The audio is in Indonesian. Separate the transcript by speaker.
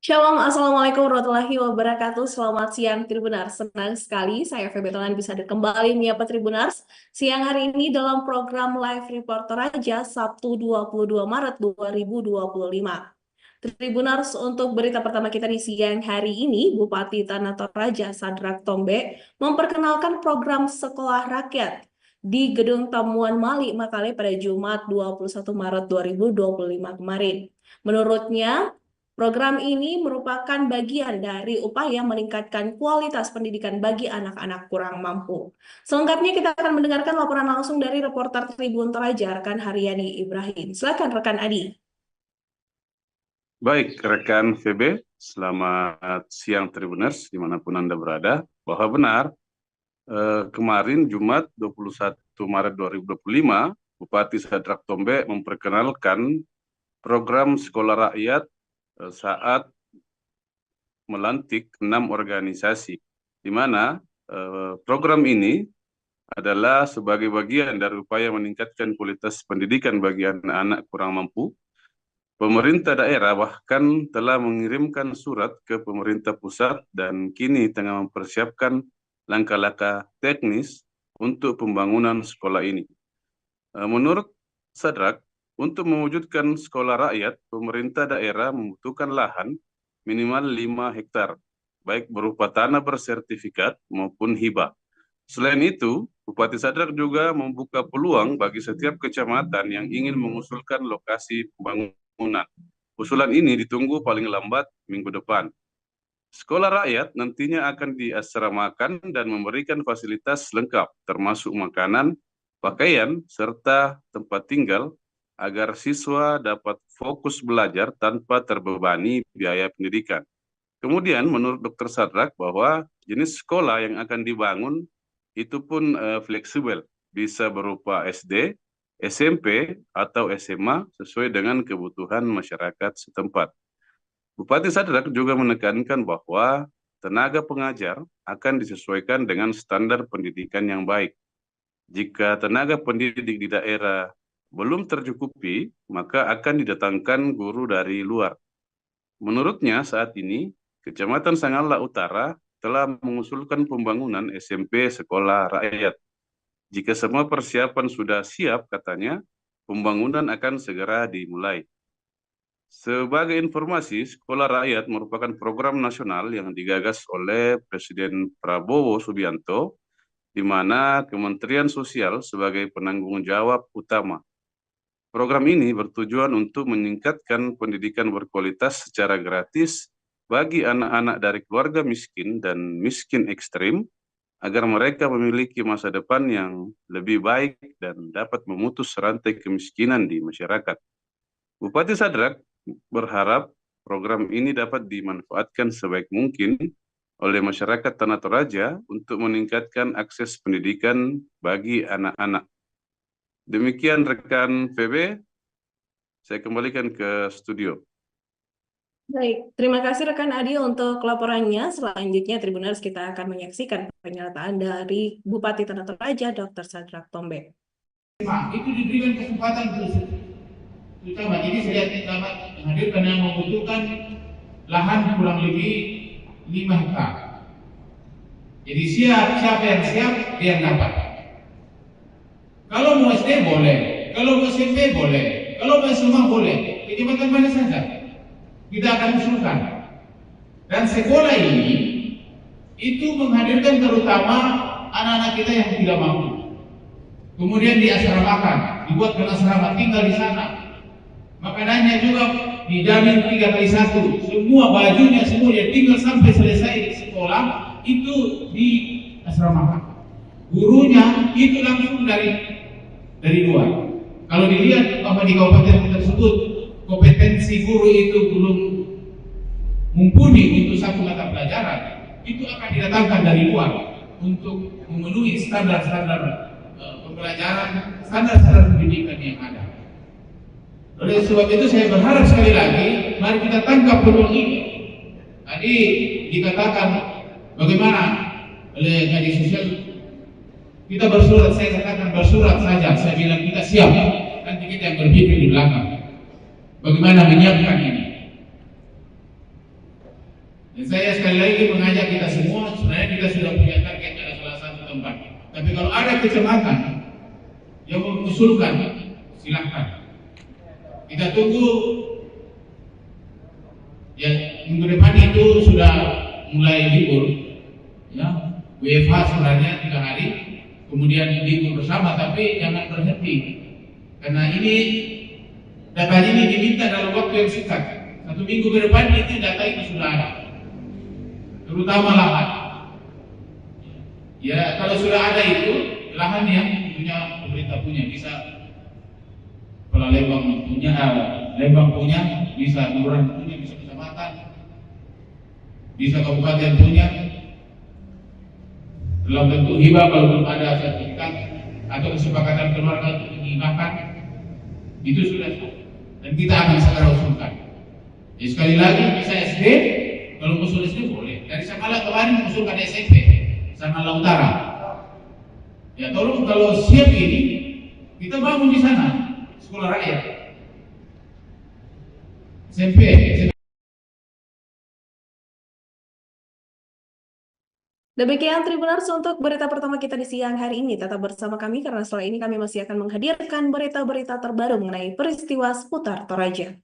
Speaker 1: Shalom, Assalamualaikum warahmatullahi wabarakatuh. Selamat siang Tribunars. Senang sekali saya Feby Tolan bisa kembali menyapa Tribunars siang hari ini dalam program Live Reporter Raja Sabtu 22 Maret 2025. Tribunars, untuk berita pertama kita di siang hari ini, Bupati Tanah Toraja Sadrak Tombe memperkenalkan program Sekolah Rakyat di Gedung Tamuan Mali Makale pada Jumat 21 Maret 2025 kemarin. Menurutnya, program ini merupakan bagian dari upaya meningkatkan kualitas pendidikan bagi anak-anak kurang mampu. Selengkapnya kita akan mendengarkan laporan langsung dari reporter Tribun Toraja, rekan Haryani Ibrahim. Silakan rekan Adi.
Speaker 2: Baik, rekan VB, selamat siang Tribuners dimanapun Anda berada, bahwa benar kemarin Jumat 21 Maret 2025, Bupati Sadrak Tombe memperkenalkan program Sekolah Rakyat saat melantik 6 organisasi, di mana program ini adalah sebagai bagian dari upaya meningkatkan kualitas pendidikan bagi anak-anak kurang mampu. Pemerintah daerah bahkan telah mengirimkan surat ke pemerintah pusat dan kini tengah mempersiapkan langkah-langkah teknis untuk pembangunan sekolah ini. Menurut Sadrak, untuk mewujudkan sekolah rakyat, pemerintah daerah membutuhkan lahan minimal 5 hektar, baik berupa tanah bersertifikat maupun hibah. Selain itu, Bupati Sadrak juga membuka peluang bagi setiap kecamatan yang ingin mengusulkan lokasi pembangunan. Usulan ini ditunggu paling lambat minggu depan. Sekolah rakyat nantinya akan diasramakan dan memberikan fasilitas lengkap, termasuk makanan, pakaian, serta tempat tinggal, agar siswa dapat fokus belajar tanpa terbebani biaya pendidikan. Kemudian menurut Dr. Sadrak bahwa jenis sekolah yang akan dibangun itu pun fleksibel, bisa berupa SD, SMP, atau SMA sesuai dengan kebutuhan masyarakat setempat. Bupati Sadrak juga menekankan bahwa tenaga pengajar akan disesuaikan dengan standar pendidikan yang baik. Jika tenaga pendidik di daerah belum tercukupi, maka akan didatangkan guru dari luar. Menurutnya saat ini, Kecamatan Sangala Utara telah mengusulkan pembangunan SMP sekolah rakyat. Jika semua persiapan sudah siap, katanya, pembangunan akan segera dimulai. Sebagai informasi, Sekolah Rakyat merupakan program nasional yang digagas oleh Presiden Prabowo Subianto, di mana Kementerian Sosial sebagai penanggung jawab utama. Program ini bertujuan untuk meningkatkan pendidikan berkualitas secara gratis bagi anak-anak dari keluarga miskin dan miskin ekstrim, agar mereka memiliki masa depan yang lebih baik dan dapat memutus rantai kemiskinan di masyarakat. Bupati Sadrak berharap program ini dapat dimanfaatkan sebaik mungkin oleh masyarakat Tanah Toraja untuk meningkatkan akses pendidikan bagi anak-anak. Demikian rekan VB, saya kembalikan ke studio.
Speaker 1: Baik, terima kasih rekan Adi untuk laporannya. Selanjutnya Tribuners kita akan menyaksikan pernyataan dari Bupati Tanah Toraja Dr. Sadrak Tombe.
Speaker 3: Itu diberikan kesempatan terutama jadi saya dapat menghadirkan yang membutuhkan lahan kurang lebih 5 hektar. Jadi siapa yang siap dia dapat. Kalau mau SD boleh, kalau mau SMP boleh, kalau mau SMA boleh, kecamatan mana saja kita akan usulkan. Dan sekolah ini itu menghadirkan terutama anak-anak kita yang tidak mampu. Kemudian diasramakan, dibuatkan asrama, tinggal di sana. Makanannya juga dijamin 3x1, semua bajunya semuanya tinggal sampai selesai sekolah itu diasramakan. Gurunya itu langsung dari luar. Kalau dilihat bahwa di kabupaten tersebut kompetensi guru itu belum mumpuni untuk satu mata pelajaran, itu akan didatangkan dari luar untuk memenuhi standar-standar pembelajaran, standar-standar pendidikan yang ada. Oleh sebab itu saya berharap sekali lagi, mari kita tangkap peluang ini. Tadi dikatakan bagaimana oleh Kaji Sosial, kita bersurat, saya katakan bersurat saja, saya bilang kita siap, nanti kita yang berpikir di belakang. Bagaimana menyiapkan ini? saya sekali lagi mengajak kita semua, sebenarnya kita sudah punya target ada salah satu tempat. Tapi kalau ada kecamatan yang mengusulkan, silahkan. Kita tunggu. Ya, minggu depan itu sudah mulai libur. Ya, WFH sebenarnya 3 hari, kemudian libur bersama, tapi jangan berhenti. Karena ini data ini diminta dalam waktu yang singkat. 1 minggu ke depan itu data itu sudah ada. Terutama lahan. Ya, kalau sudah ada itu lahan yang punya pemerintah punya, bisa Kepala Lembang punya, bisa kelurahan punya, bisa kecamatan, bisa kabupaten punya. Dalam bentuk hibah kalau belum ada sertifikat atau kesepakatan keluarga untuk menghibahkan, itu sudah. Dan kita akan segera usulkan. Jadi sekali lagi bisa SD, kalau usul SD boleh. Dari Sakala kemarin mengusulkan SMP, Sakala Utara. Ya tolong kalau siap ini, kita bangun di sana sekolah rakyat. SMP.
Speaker 1: Demikian Tribuners untuk berita pertama kita di siang hari ini. Tetap bersama kami karena setelah ini kami masih akan menghadirkan berita-berita terbaru mengenai peristiwa seputar Toraja.